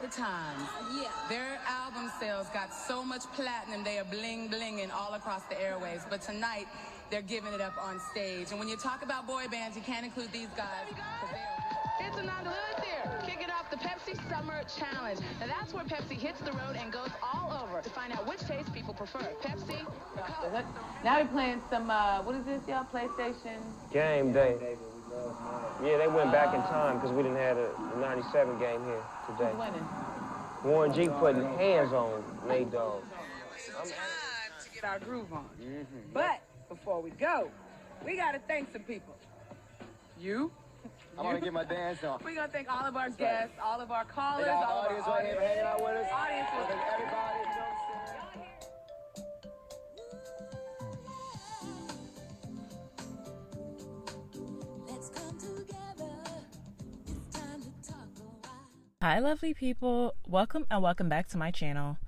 the times. Yeah. Their album sales got so much platinum, they are bling-blinging all across the airwaves. But tonight, they're giving it up on stage. And when you talk about boy bands, you can't include these guys. It's Ananda Lewis here, kicking off the Pepsi Summer Challenge. Now that's where Pepsi hits the road and goes all over to find out which taste people prefer, Pepsi or Coke. Now we're playing some, what is this, y'all, PlayStation? Game day. Yeah, they went back in time because we didn't have the 97 game here today. Who's winning? Warren G putting hands on Nate Dogg. Time to get our groove on. But before we go, we got to thank some people. You? I want to get my dance on. We're going to thank all of our guests, all of our callers, All all of audience our right here hanging out with us. audience. Everybody, Let's come together. It's time to talk a while. Hi lovely people, welcome back to my channel.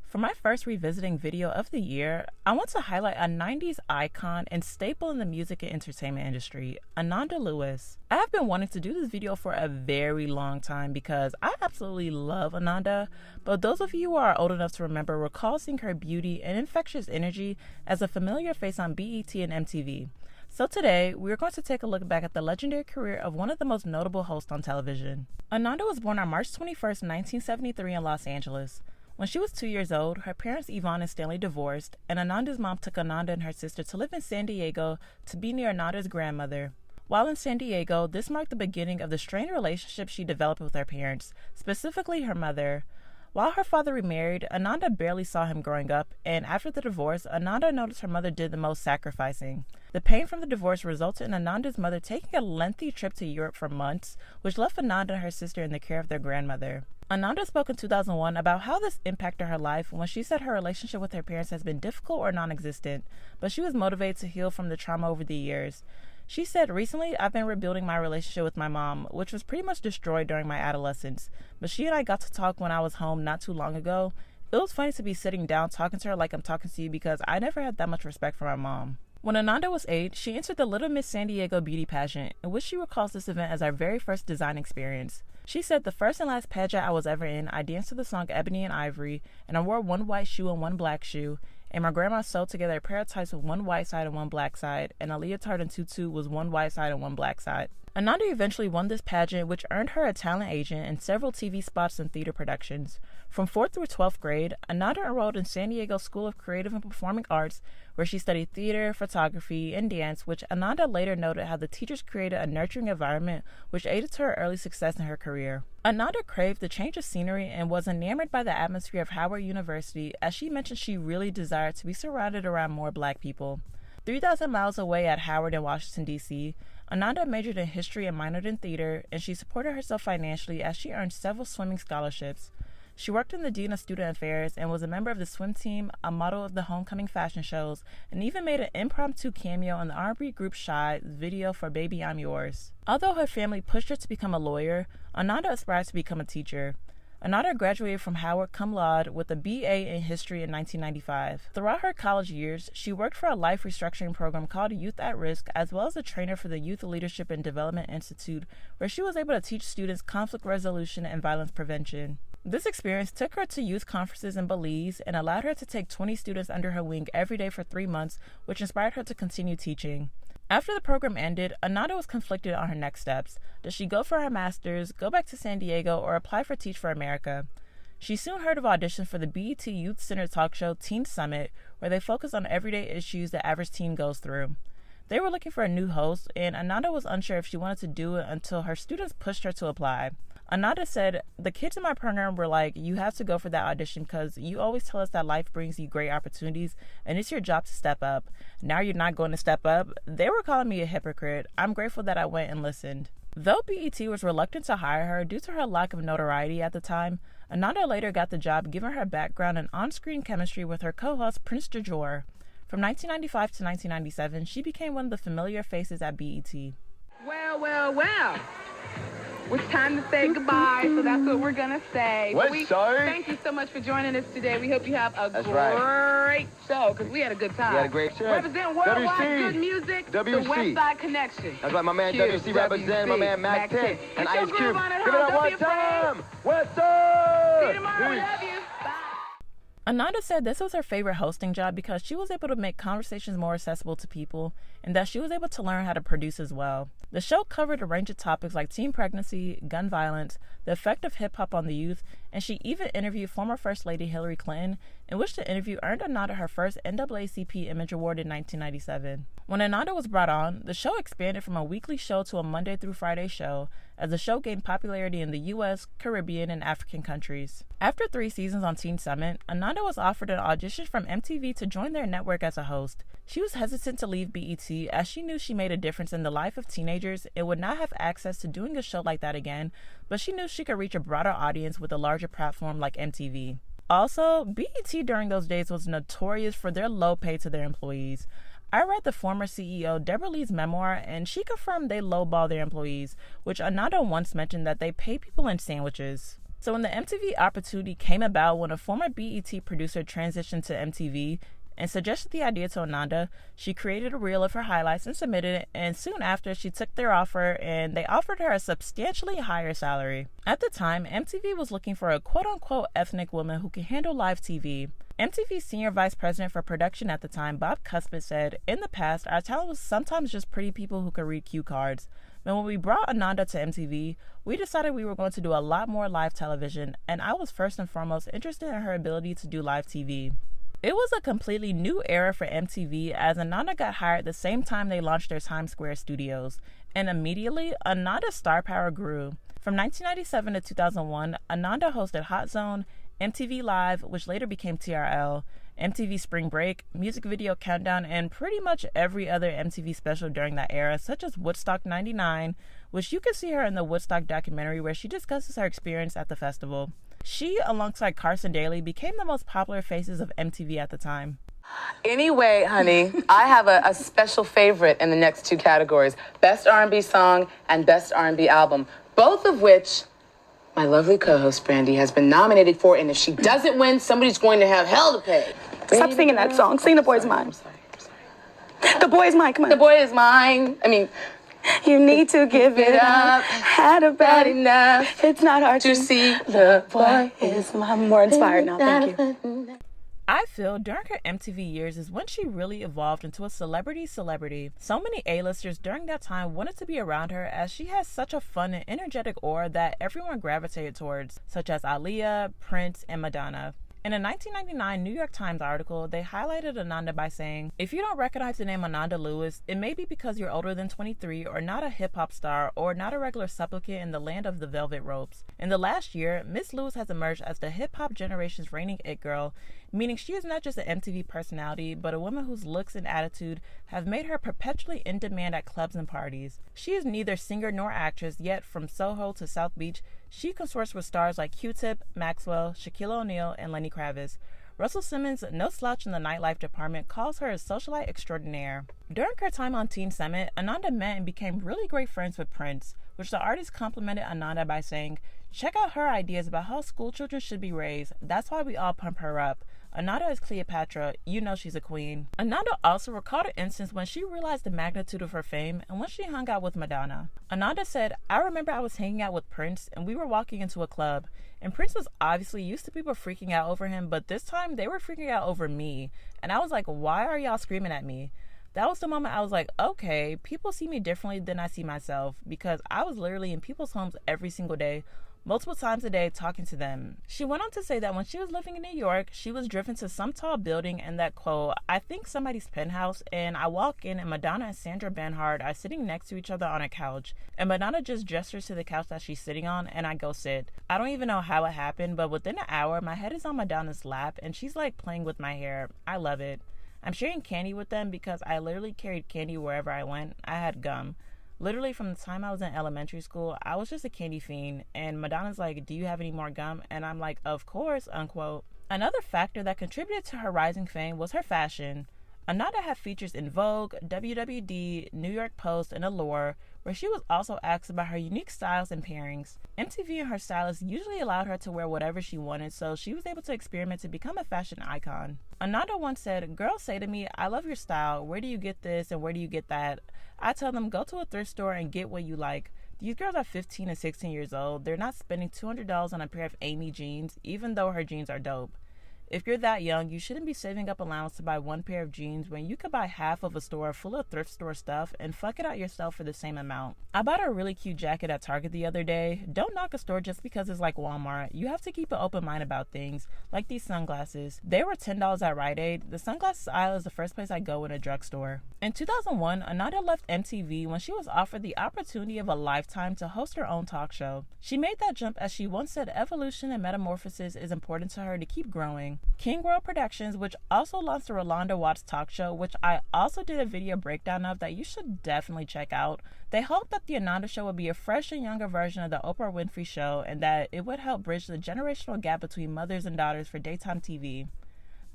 For my first revisiting video of the year, I want to highlight a 90s icon and staple in the music and entertainment industry, Ananda Lewis. I have been wanting to do this video for a very long time because I absolutely love Ananda, but those of you who are old enough to remember recall seeing her beauty and infectious energy as a familiar face on BET and MTV. So today, we are going to take a look back at the legendary career of one of the most notable hosts on television. Ananda was born on March 21st, 1973 in Los Angeles. When she was 2 years old, her parents Yvonne and Stanley divorced, and Ananda's mom took Ananda and her sister to live in San Diego to be near Ananda's grandmother. While in San Diego, this marked the beginning of the strained relationship she developed with her parents, specifically her mother. While her father remarried, Ananda barely saw him growing up, and after the divorce, Ananda noticed her mother did the most sacrificing. The pain from the divorce resulted in Ananda's mother taking a lengthy trip to Europe for months, which left Ananda and her sister in the care of their grandmother. Ananda spoke in 2001 about how this impacted her life when she said her relationship with her parents has been difficult or non-existent, but she was motivated to heal from the trauma over the years. She said, "Recently, I've been rebuilding my relationship with my mom, which was pretty much destroyed during my adolescence, but she and I got to talk when I was home not too long ago. It was funny to be sitting down talking to her like I'm talking to you because I never had that much respect for my mom." When Ananda was 8, she entered the Little Miss San Diego beauty pageant, in which she recalls this event as her very first design experience. She said, "The first and last pageant I was ever in, I danced to the song Ebony and Ivory, and I wore one white shoe and one black shoe, and my grandma sewed together a pair of tights with one white side and one black side, and a leotard and tutu was one white side and one black side." Ananda eventually won this pageant, which earned her a talent agent and several TV spots and theater productions. From 4th through 12th grade, Ananda enrolled in San Diego School of Creative and Performing Arts, where she studied theater, photography, and dance, which Ananda later noted how the teachers created a nurturing environment which aided to her early success in her career. Ananda craved the change of scenery and was enamored by the atmosphere of Howard University, as she mentioned she really desired to be surrounded around more Black people. 3,000 miles away at Howard in Washington, D.C., Ananda majored in history and minored in theater, and she supported herself financially as she earned several swimming scholarships. She worked in the Dean of Student Affairs and was a member of the swim team, a model of the homecoming fashion shows, and even made an impromptu cameo in the R&B group Shy's video for Baby I'm Yours. Although her family pushed her to become a lawyer, Ananda aspired to become a teacher. Ananda graduated from Howard cum laude with a BA in history in 1995. Throughout her college years, she worked for a life restructuring program called Youth at Risk, as well as a trainer for the Youth Leadership and Development Institute, where she was able to teach students conflict resolution and violence prevention. This experience took her to youth conferences in Belize and allowed her to take 20 students under her wing every day for 3 months, which inspired her to continue teaching. After the program ended, Ananda was conflicted on her next steps. Does she go for her master's, go back to San Diego, or apply for Teach for America? She soon heard of auditions for the BET youth-centered talk show Teen Summit, where they focus on everyday issues the average teen goes through. They were looking for a new host, and Ananda was unsure if she wanted to do it until her students pushed her to apply. Ananda said, "The kids in my program were like, you have to go for that audition because you always tell us that life brings you great opportunities and it's your job to step up. Now you're not going to step up." They were calling me a hypocrite. I'm grateful that I went and listened. Though BET was reluctant to hire her due to her lack of notoriety at the time, Ananda later got the job given her background in on-screen chemistry with her co-host Prince DeJour. From 1995 to 1997, she became one of the familiar faces at BET. Well, well, well. It's time to say goodbye, so that's what we're going to say. West Side. Thank you so much for joining us today. We hope you have a That's great right. show, because we had a good time. We had a great show. Represent worldwide WC. good music, the WC. West Side Connection. That's right, my man Cheers, WC represent, my man Mac 10, and Get your Ice groove Cube. on at Give it home. up Don't one be afraid. time. West Side. See you tomorrow. We Peace. love you. Bye. Ananda said this was her favorite hosting job because she was able to make conversations more accessible to people and that she was able to learn how to produce as well. The show covered a range of topics like teen pregnancy, gun violence, the effect of hip-hop on the youth, and she even interviewed former First Lady Hillary Clinton, in which the interview earned Ananda her first NAACP Image Award in 1997. When Ananda was brought on, the show expanded from a weekly show to a Monday through Friday show, as the show gained popularity in the U.S., Caribbean, and African countries. After 3 seasons on Teen Summit, Ananda was offered an audition from MTV to join their network as a host. She was hesitant to leave BET as she knew she made a difference in the life of teenagers and would not have access to doing a show like that again, but she knew she could reach a broader audience with a larger platform like MTV. Also, BET during those days was notorious for their low pay to their employees. I read the former CEO Deborah Lee's memoir, and she confirmed they lowball their employees, which Ananda once mentioned that they pay people in sandwiches. So when the MTV opportunity came about when a former BET producer transitioned to MTV and suggested the idea to Ananda, she created a reel of her highlights and submitted it, and soon after she took their offer and they offered her a substantially higher salary. At the time, MTV was looking for a quote-unquote ethnic woman who could handle live TV. MTV's senior vice president for production at the time, Bob Cuspit, said, "In the past, our talent was sometimes just pretty people who could read cue cards. But when we brought Ananda to MTV, we decided we were going to do a lot more live television, and I was first and foremost interested in her ability to do live TV." It was a completely new era for MTV as Ananda got hired the same time they launched their Times Square studios, and immediately, Ananda's star power grew. From 1997 to 2001, Ananda hosted Hot Zone, MTV Live, which later became TRL, MTV Spring Break, Music Video Countdown, and pretty much every other MTV special during that era, such as Woodstock 99, which you can see her in the Woodstock documentary where she discusses her experience at the festival. She, alongside Carson Daly, became the most popular faces of MTV at the time. Anyway, honey, I have a special favorite in the next 2 categories, Best R&B Song and Best R&B Album, both of which my lovely co-host, Brandy, has been nominated for, and if she doesn't win, somebody's going to have hell to pay. Stop singing that song. Sing The Boy Is Mine. I'm sorry. The Boy Is Mine, come on. The boy is mine. I mean, You need to give it up. Had a bad enough It's not hard to see the boy is mine. I'm more inspired now. Thank you. I feel during her MTV years is when she really evolved into a celebrity. So many A-listers during that time wanted to be around her as she has such a fun and energetic aura that everyone gravitated towards, such as Aaliyah, Prince, and Madonna. In a 1999 New York Times article, they highlighted Ananda by saying, "If you don't recognize the name Ananda Lewis, it may be because you're older than 23 or not a hip-hop star or not a regular supplicant in the land of the velvet ropes. In the last year, Miss Lewis has emerged as the hip-hop generation's reigning it girl, meaning she is not just an MTV personality, but a woman whose looks and attitude have made her perpetually in demand at clubs and parties. She is neither singer nor actress, yet from Soho to South Beach, she consorts with stars like Q-Tip, Maxwell, Shaquille O'Neal, and Lenny Kravitz. Russell Simmons, no slouch in the nightlife department, calls her a socialite extraordinaire." During her time on Teen Summit, Ananda met and became really great friends with Prince, which the artist complimented Ananda by saying, "Check out her ideas about how school children should be raised. That's why we all pump her up. Ananda is Cleopatra. You know she's a queen." Ananda also recalled an instance when she realized the magnitude of her fame and when she hung out with Madonna. Ananda said, "I remember I was hanging out with Prince and we were walking into a club. And Prince was obviously used to people freaking out over him, but this time they were freaking out over me. And I was like, why are y'all screaming at me?" That was the moment I was like, okay, people see me differently than I see myself, because I was literally in people's homes every single day, multiple times a day, talking to them. She went on to say that when she was living in New York, she was driven to some tall building and that, quote, "I think somebody's penthouse, and I walk in and Madonna and Sandra Bernhard are sitting next to each other on a couch, and Madonna just gestures to the couch that she's sitting on, and I go sit. I don't even know how it happened, but within an hour, my head is on Madonna's lap, and she's like playing with my hair. I love it. I'm sharing candy with them because I literally carried candy wherever I went. I had gum. Literally from the time I was in elementary school, I was just a candy fiend, and Madonna's like, 'Do you have any more gum?' And I'm like, 'Of course,' unquote." Another factor that contributed to her rising fame was her fashion. Ananda had features in Vogue, WWD, New York Post, and Allure, where she was also asked about her unique styles and pairings. MTV and her stylist usually allowed her to wear whatever she wanted, so she was able to experiment to become a fashion icon. Ananda once said, "Girls say to me, I love your style. Where do you get this and where do you get that? I tell them, go to a thrift store and get what you like. These girls are 15 and 16 years old. They're not spending $200 on a pair of Amy jeans, even though her jeans are dope. If you're that young, you shouldn't be saving up allowance to buy one pair of jeans when you could buy half of a store full of thrift store stuff and fuck it out yourself for the same amount." I bought a really cute jacket at Target the other day. Don't knock a store just because it's like Walmart. You have to keep an open mind about things, like these sunglasses. They were $10 at Rite Aid. The sunglasses aisle is the first place I go in a drugstore. In 2001, Ananda left MTV when she was offered the opportunity of a lifetime to host her own talk show. She made that jump as she once said evolution and metamorphosis is important to her to keep growing. King World Productions, which also launched the Rolanda Watts talk show, which I also did a video breakdown of that you should definitely check out. They hoped that the Ananda show would be a fresh and younger version of the Oprah Winfrey show and that it would help bridge the generational gap between mothers and daughters for daytime TV.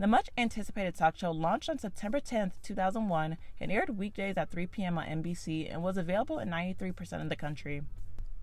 The much anticipated talk show launched on September 10th, 2001 and aired weekdays at 3 p.m. on NBC and was available in 93% of the country.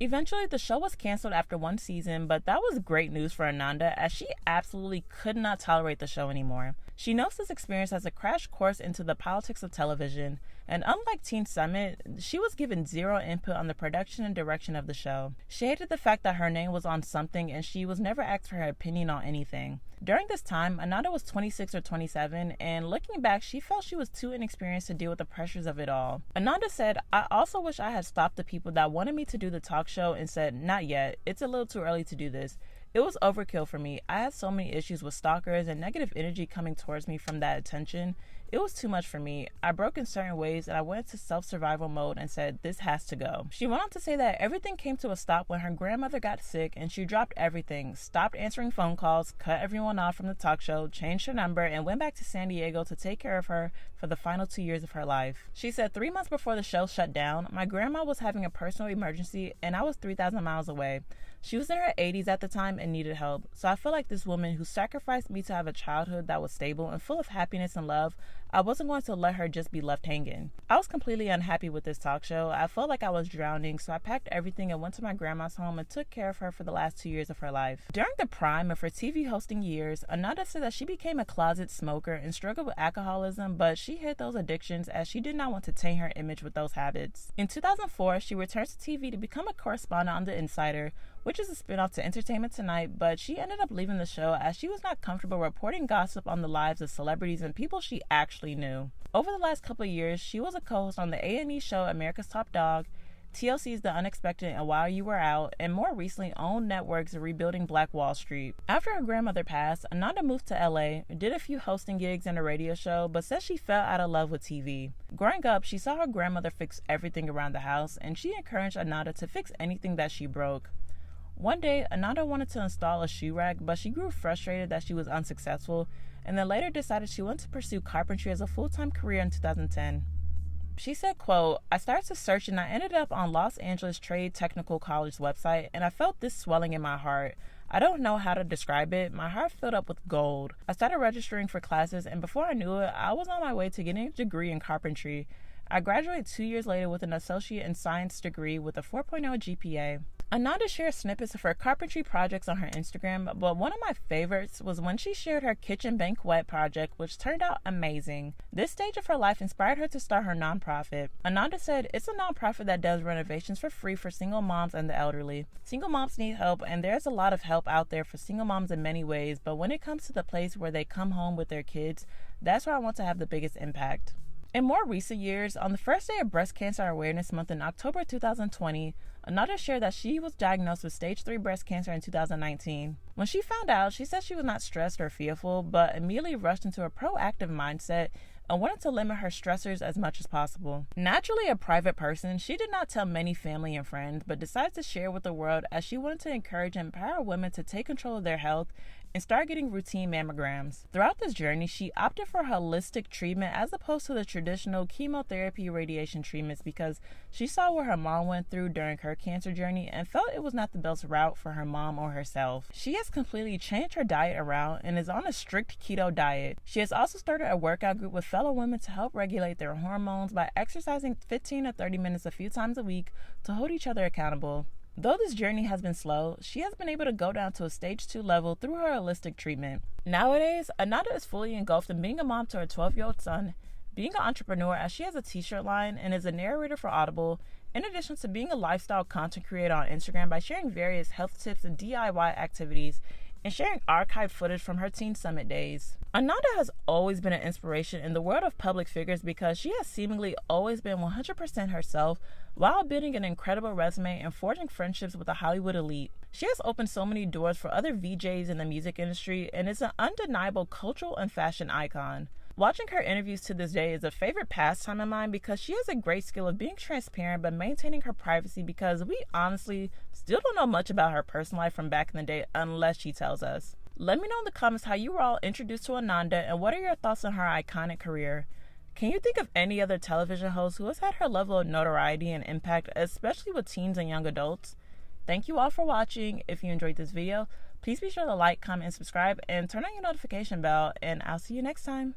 Eventually, the show was canceled after one season, but that was great news for Ananda as she absolutely could not tolerate the show anymore. She knows this experience as a crash course into the politics of television, and unlike Teen Summit, she was given zero input on the production and direction of the show. She hated the fact that her name was on something and she was never asked for her opinion on anything. During this time, Ananda was 26 or 27, and looking back, she felt she was too inexperienced to deal with the pressures of it all. Ananda said, "I also wish I had stopped the people that wanted me to do the talk show and said, not yet, it's a little too early to do this. It was overkill for me. I had so many issues with stalkers and negative energy coming towards me from that attention. It was too much for me. I broke in certain ways and I went into self-survival mode and said, this has to go." She went on to say that everything came to a stop when her grandmother got sick and she dropped everything, stopped answering phone calls, cut everyone off from the talk show, changed her number, and went back to San Diego to take care of her for the final 2 years of her life. She said, 3 months before the show shut down, my grandma was having a personal emergency and I was 3,000 miles away. She was in her 80s at the time and needed help. So I feel like this woman who sacrificed me to have a childhood that was stable and full of happiness and love, I wasn't going to let her just be left hanging. I was completely unhappy with this talk show. I felt like I was drowning, so I packed everything and went to my grandma's home and took care of her for the last 2 years of her life. During the prime of her TV hosting years, Ananda said that she became a closet smoker and struggled with alcoholism, but she hid those addictions as she did not want to taint her image with those habits. In 2004, she returned to TV to become a correspondent on The Insider, which is a spinoff to Entertainment Tonight, but she ended up leaving the show as she was not comfortable reporting gossip on the lives of celebrities and people she actually knew. Over the last couple of years, she was a co-host on the A&E show America's Top Dog, TLC's The Unexpected and While You Were Out, and more recently owned networks Rebuilding Black Wall Street. After her grandmother passed, Ananda moved to LA, did a few hosting gigs and a radio show, but said she fell out of love with TV. Growing up, she saw her grandmother fix everything around the house, and she encouraged Ananda to fix anything that she broke. One day, Ananda wanted to install a shoe rack, but she grew frustrated that she was unsuccessful, and then later decided she wanted to pursue carpentry as a full-time career in 2010. She said, quote, "I started to search and I ended up on Los Angeles Trade Technical College website, and I felt this swelling in my heart. I don't know how to describe it. My heart filled up with gold. I started registering for classes, and before I knew it, I was on my way to getting a degree in carpentry. I graduated 2 years later with an associate in science degree with a 4.0 GPA. Ananda shares snippets of her carpentry projects on her Instagram, but one of my favorites was when she shared her kitchen banquette project, which turned out amazing. This stage of her life inspired her to start her nonprofit. Ananda said, "It's a nonprofit that does renovations for free for single moms and the elderly. Single moms need help, and there's a lot of help out there for single moms in many ways, but when it comes to the place where they come home with their kids, that's where I want to have the biggest impact." In more recent years, on the first day of Breast Cancer Awareness Month in October 2020, Ananda shared that she was diagnosed with stage 3 breast cancer in 2019. When she found out, she said she was not stressed or fearful, but immediately rushed into a proactive mindset and wanted to limit her stressors as much as possible. Naturally a private person, she did not tell many family and friends, but decided to share with the world as she wanted to encourage and empower women to take control of their health and started getting routine mammograms. Throughout this journey, she opted for holistic treatment as opposed to the traditional chemotherapy radiation treatments because she saw what her mom went through during her cancer journey and felt it was not the best route for her mom or herself. She has completely changed her diet around and is on a strict keto diet. She has also started a workout group with fellow women to help regulate their hormones by exercising 15 to 30 minutes a few times a week to hold each other accountable. Though this journey has been slow, she has been able to go down to a stage 2 level through her holistic treatment. Nowadays, Ananda is fully engulfed in being a mom to her 12-year-old son, being an entrepreneur as she has a t-shirt line and is a narrator for Audible, in addition to being a lifestyle content creator on Instagram by sharing various health tips and DIY activities and sharing archived footage from her Teen Summit days. Ananda has always been an inspiration in the world of public figures because she has seemingly always been 100% herself while building an incredible resume and forging friendships with the Hollywood elite. She has opened so many doors for other VJs in the music industry and is an undeniable cultural and fashion icon. Watching her interviews to this day is a favorite pastime of mine because she has a great skill of being transparent but maintaining her privacy because we honestly still don't know much about her personal life from back in the day unless she tells us. Let me know in the comments how you were all introduced to Ananda and what are your thoughts on her iconic career. Can you think of any other television host who has had her level of notoriety and impact, especially with teens and young adults? Thank you all for watching. If you enjoyed this video, please be sure to like, comment, and subscribe, and turn on your notification bell, and I'll see you next time.